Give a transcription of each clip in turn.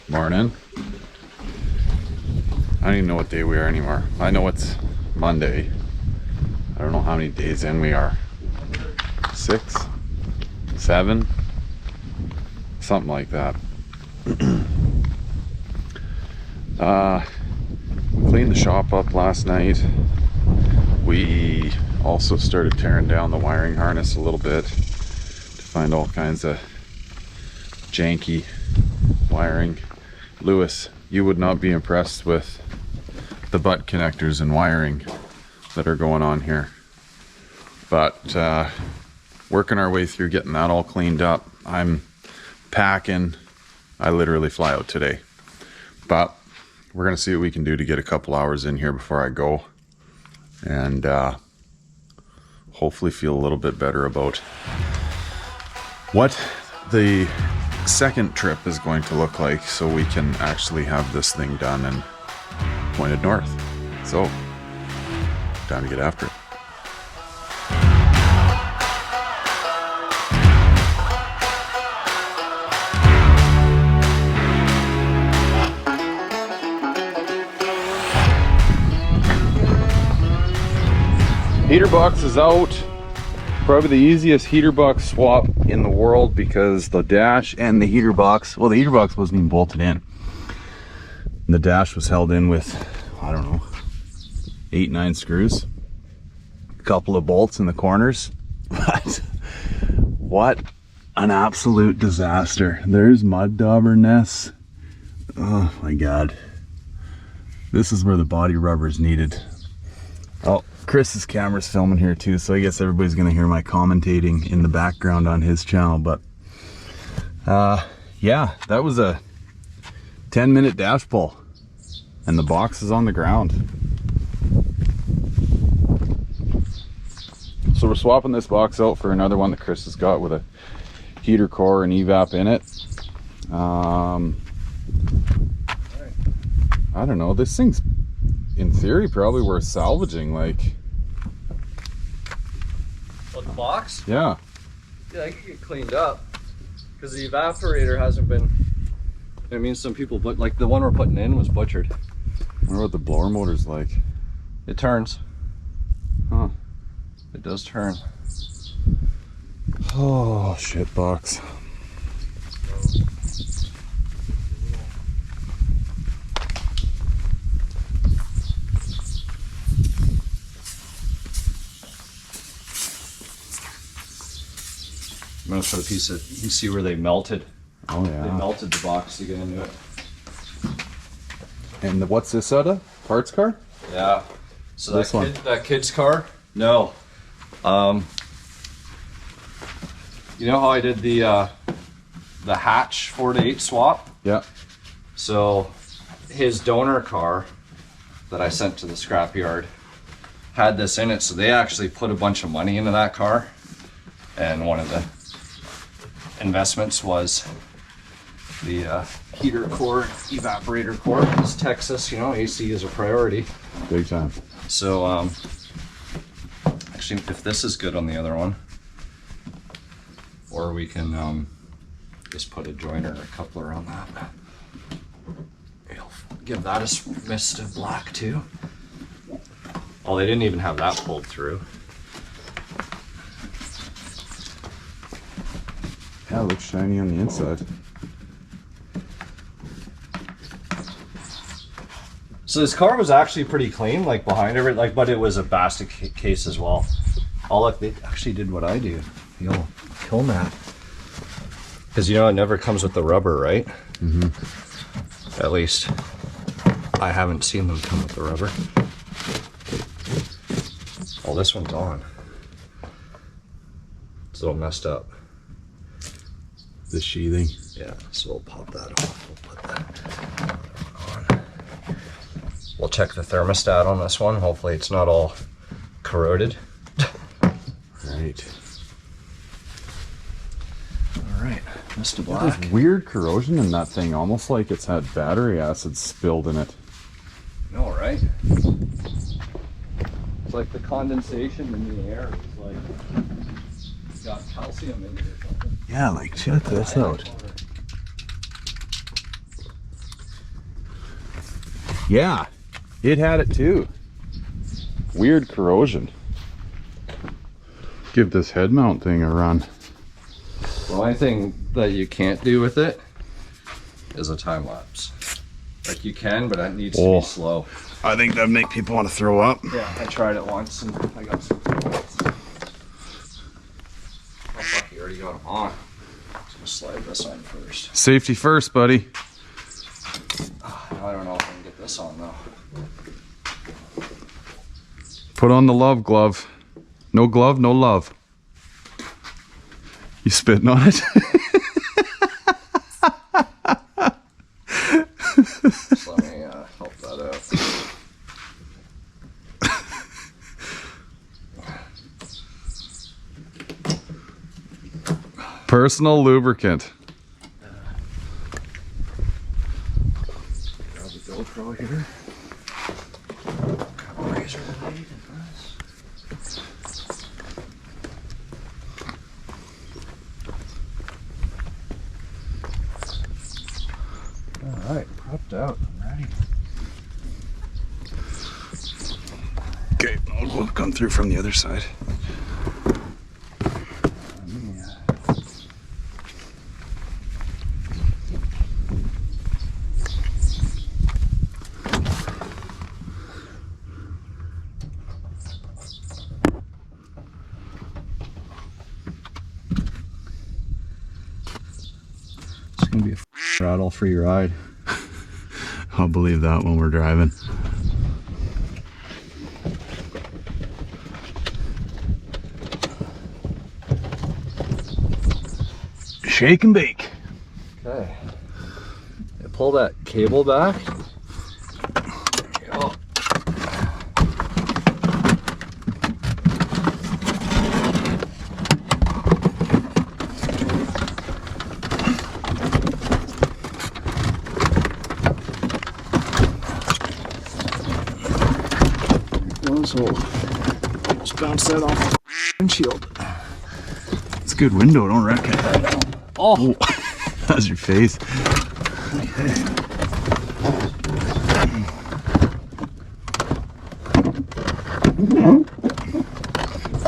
Morning. I don't even know what day we are anymore. I know it's Monday. I don't know how many days in we are. 6? 7? Something like that. We cleaned the shop up last night. We also started tearing down the wiring harness a little bit to find all kinds of janky wiring. Lewis, you would not be impressed with the butt connectors and wiring that are going on here. But working our way through getting that all cleaned up. I'm packing. I literally fly out today. But we're gonna see what we can do to get a couple hours in here before I go. And hopefully feel a little bit better about what the second trip is going to look like, so we can actually have this thing done and pointed north. So time to get after it. Heater box is out. Probably the easiest heater box swap in the world, because the dash and the heater box, well, the heater box wasn't even bolted in. The dash was held in with, I don't know, 8-9 screws. A couple of bolts in the corners. But what an absolute disaster. There's mud dauber nests. Oh my God. This is where the body rubber is needed. Oh, Chris's camera's filming here too, so I guess everybody's gonna hear my commentating in the background on his channel. But yeah, that was a 10-minute dash pull, and the box is on the ground. So we're swapping this box out for another one that Chris has got with a heater core and evap in it. I don't know, this thing's in theory probably worth salvaging. Like, what, the box? Yeah, I could get cleaned up because the evaporator hasn't been. I mean, some people, but like the one we're putting in was butchered. I wonder what the blower motor's like. It turns. Huh. It does turn. Oh, shit box. I'm gonna put a piece of, you can see where they melted. Oh yeah. They melted the box to get into it. And what's this out of? Parts car? Yeah. So This one. that kid's car? No. You know how I did the hatch 4 to 8 swap? Yeah. So his donor car that I sent to the scrapyard had this in it, so they actually put a bunch of money into that car, and one of the investments was the heater core, evaporator core. It's Texas, you know, AC is a priority. Big time. So actually, if this is good on the other one, or we can just put a joiner or a coupler on that. It'll give that a mist of black too. Oh, they didn't even have that pulled through. Yeah, it looks shiny on the inside. So this car was actually pretty clean, like behind everything, like, but it was a basket case as well. Oh look, they actually did what I do. The old kill mat. Because you know it never comes with the rubber, right? Mm-hmm. At least I haven't seen them come with the rubber. Oh, this one's on. It's a little messed up. The sheathing. Yeah, so we'll pop that off. We'll put that on. We'll check the thermostat on this one. Hopefully it's not all corroded. Right. All right, Mr. Black. There's weird corrosion in that thing, almost like it's had battery acid spilled in it. No, right? It's like the condensation in the air is like it's got calcium in it or something. Yeah, like check this out. Yeah, it had it too. Weird corrosion. Give this head mount thing a run. The only thing that you can't do with it is a time lapse. Like you can, but it needs to be slow. I think that'd make people want to throw up. Yeah, I tried it once and I got some. Oh fuck, you already got them on. Just gonna slide this on first. Safety first, buddy. I don't know if I can get this on though. Put on the love glove. No glove, no love. You spitting on it? Just let me help that out. Personal lubricant. Grab the GoPro here. Got a razor blade in this. Alright, propped out. I'm ready. Okay, we'll come through from the other side. It's gonna be a rattle-free ride. I'll believe that when we're driving. Shake and bake. Okay. Pull that cable back. There you go. So almost bounced that off the windshield. It's a good window, don't wreck it. Oh, that's your face. Okay.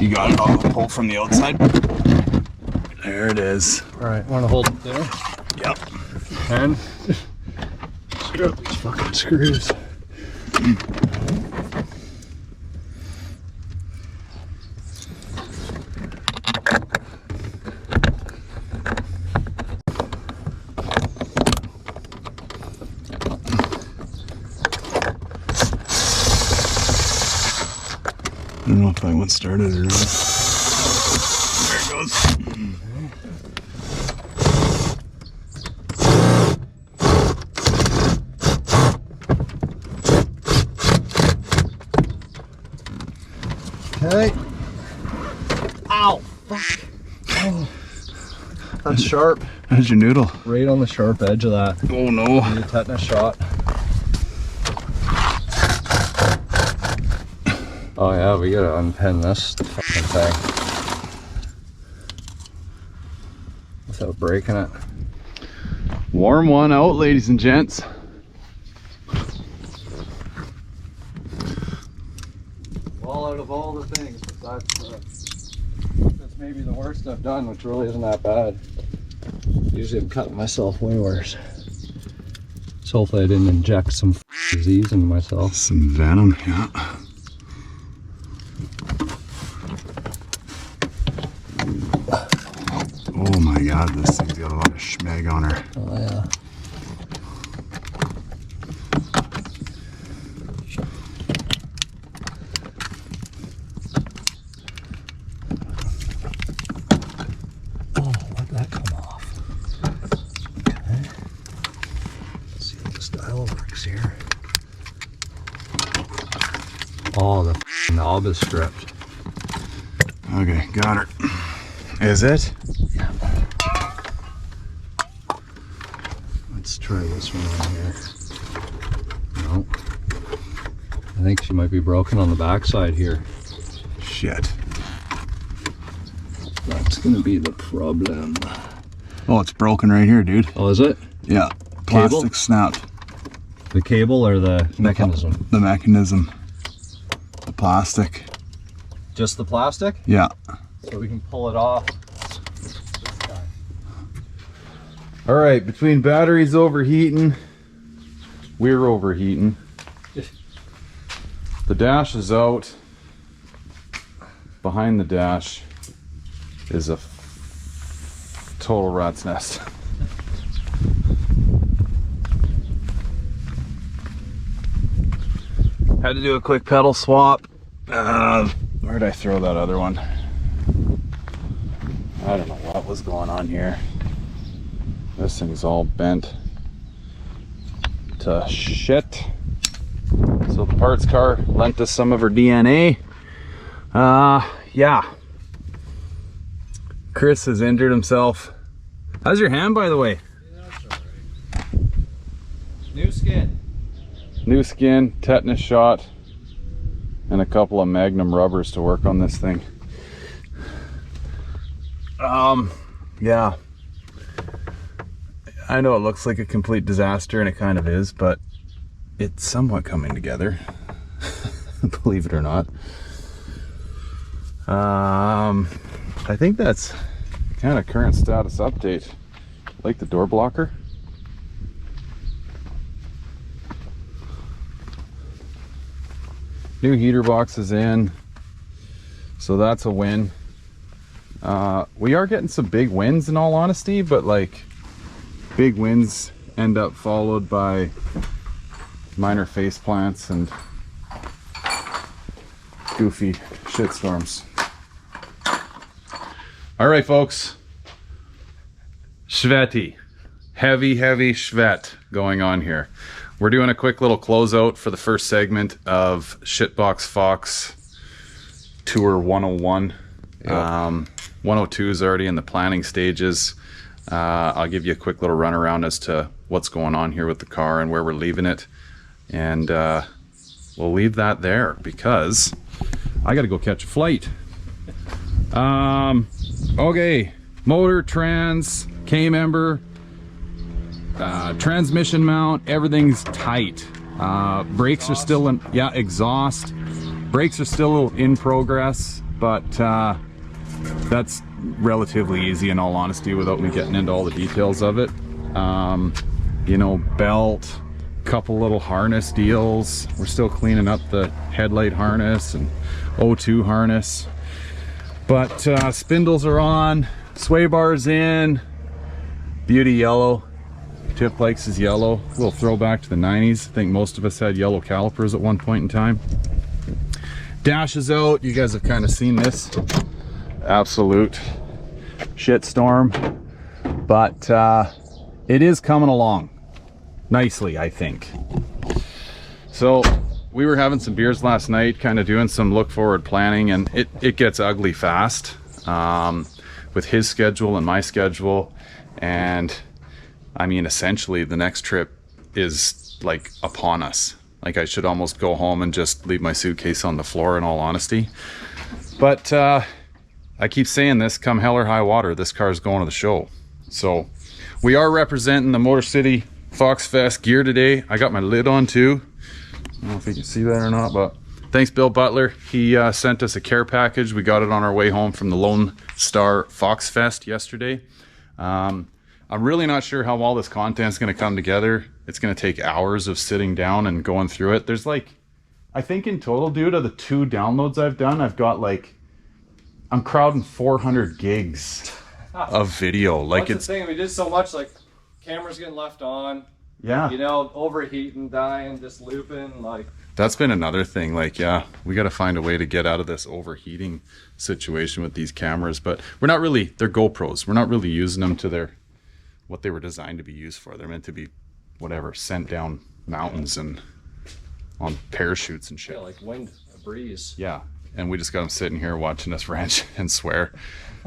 You got it. I'll pull from the outside. There it is. All right, want to hold it there? Yep. And screw up these fucking screws. I don't know if that one started or not. There it goes. Okay. Ow! Fuck. Oh. That's sharp. How's your noodle? Right on the sharp edge of that. Oh no. Need a tetanus shot. Oh yeah, we gotta unpin this fucking thing without breaking it. Warm one out, ladies and gents. Well, out of all the things, but that's maybe the worst I've done, which really isn't that bad. Usually I'm cutting myself way worse. So hopefully I didn't inject some disease into myself. Some venom, yeah. Oh my god, this thing's got a lot of schmeg on her. Oh yeah. Oh, let that come off. Okay. Let's see if this dial works here. Oh, the knob is stripped. Okay, got her. Is it? Yeah. Let's try this one on here. No. I think she might be broken on the backside here. Shit. That's gonna be the problem. Oh, it's broken right here, dude. Oh, is it? Yeah. Cable? Plastic snapped. The cable or the mechanism? The mechanism. The plastic. Just the plastic? Yeah. So we can pull it off. All right, between batteries overheating, we're overheating. The dash is out. Behind the dash is a total rat's nest. Had to do a quick pedal swap. Where'd I throw that other one? I don't know what was going on here. This thing's all bent to shit. So the parts car lent us some of her DNA. Yeah. Chris has injured himself. How's your hand, by the way? Yeah, that's all right. New skin. New skin, tetanus shot, and a couple of Magnum rubbers to work on this thing. Yeah. I know it looks like a complete disaster, and it kind of is, but it's somewhat coming together. Believe it or not. I think that's kind of current status update. Like the door blocker. New heater box is in, so that's a win. We are getting some big wins in all honesty, but like big wins end up followed by minor face plants and goofy shitstorms. All right, folks. Shveti. Heavy Shvet going on here. We're doing a quick little closeout for the first segment of ShitboxFox Tour 101. Yep. 102 is already in the planning stages. I'll give you a quick little run around as to what's going on here with the car and where we're leaving it. And we'll leave that there because I got to go catch a flight. Okay, motor, trans, K-member, transmission mount, everything's tight. Brakes are still in, yeah, exhaust. Brakes are still in progress, but that's relatively easy in all honesty without me getting into all the details of it. You know, belt, couple little harness deals. We're still cleaning up the headlight harness and O2 harness. But spindles are on, sway bars in, beauty yellow. Tip likes is yellow. A little throwback to the 90s. I think most of us had yellow calipers at one point in time. Dash is out. You guys have kind of seen this. Absolute shitstorm. But it is coming along nicely, I think. So we were having some beers last night, kind of doing some look forward planning, and it gets ugly fast with his schedule and my schedule. And I mean, essentially the next trip is like upon us. Like I should almost go home and just leave my suitcase on the floor in all honesty. But I keep saying this, come hell or high water, this car is going to the show. So we are representing the Motor City Fox Fest gear today. I got my lid on too. I don't know if you can see that or not, but thanks Bill Butler. He sent us a care package. We got it on our way home from the Lone Star Fox Fest yesterday. I'm really not sure how all this content is going to come together. It's going to take hours of sitting down and going through it. There's like, I think in total, dude, of the 2 downloads I've done, I've got like, I'm crowding 400 gigs of video. Like it's the thing, we did so much, like cameras getting left on. Yeah. You know, overheating, dying, just looping, like. That's been another thing. Like, yeah, we got to find a way to get out of this overheating situation with these cameras. But we're not really, they're GoPros. We're not really using them to their, what they were designed to be used for. They're meant to be, whatever, sent down mountains and on parachutes and shit. Yeah, like wind, a breeze. Yeah, and we just got them sitting here watching us rant and swear.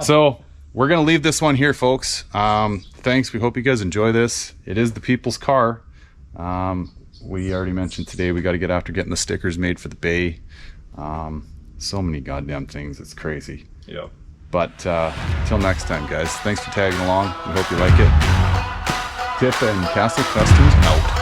So we're going to leave this one here, folks. Thanks. We hope you guys enjoy this. It is the people's car. We already mentioned today we got to get after getting the stickers made for the bay. So many goddamn things. It's crazy. Yeah. But till next time, guys. Thanks for tagging along. We hope you like it. Tiff and Castle Customs out.